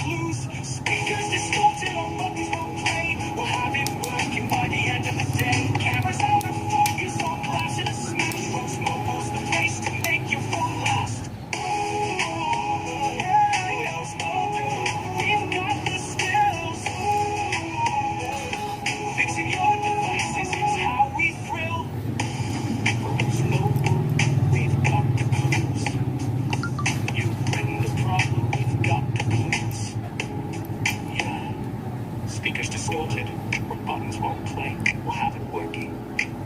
clues. Speakers distorted, our buttons won't play. We'll have it working by the end of the day. Cameras out of focus, on glass in a smash. Rose Mobile's the place to make your phone last. Yeah, Rose Mobile, we've got the skills. Fixing your devices, it's how we thrill. Rose Mobile, we've got the clues. You bring the problem, we've got the clues. Yeah. Speakers distorted, or buttons won't play. We'll have it working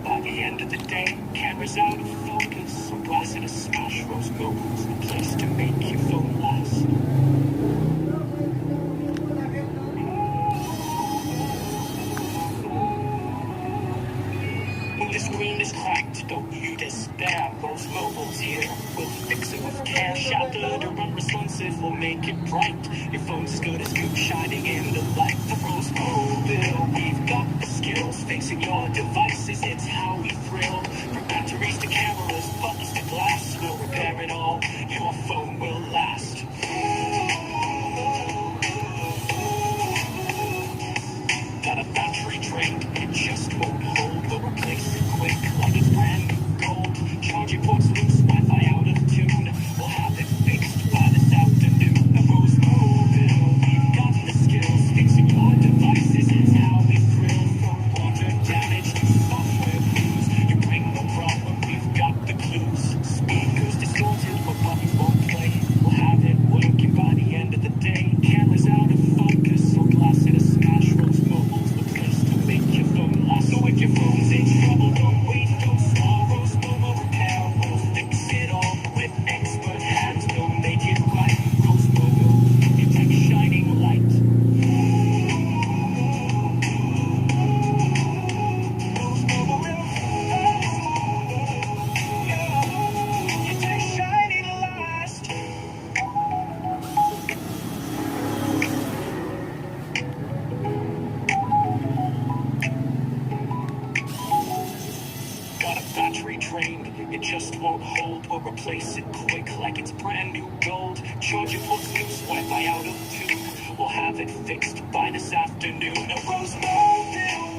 by the end of the day. Cameras out of focus, or glass in a smash. Rose Mobile's the place to make your phone last. When the screen is cracked, don't you despair. Rose Mobile's here, we'll fix it with care. Shattered or unresponsive, we'll make it bright. Your phone's as good as new, shining in the light. The Rose Mobile, we've got the skills. Fixing your devices, it's how we thrill. From batteries to cameras, buttons to glass, we'll repair it all. Your phone will last. Got a battery drained, it just won't hold. We'll replace it quick like it's brand new gold. Charging ports loose, Wi-Fi out of tune. We'll have it fixed by this afternoon. The Rose Mobile, we've got the skills. Fixing your devices is how we thrill. From water damage to software clues. You bring the problem, we've got the clues. Speakers distorted, but buttons won't play. We'll have it working by the end of the day. Cameras out of focus, or glass in a smash. Rose Mobile's the place to make your phone last. So if your phone's in trouble, don't wait, don't stall. Rose Mobile repair, we'll fix it all. With expert hands, we'll make it right. Rose Mobile, your tech shining light. Rose Mobile, yeah, your tech shining last. Got a battery drained, it just won't hold. We'll replace it quick like it's brand new gold. Charging ports loose, Wi-Fi out of tune. We'll have it fixed by this afternoon. A Rose Mobile.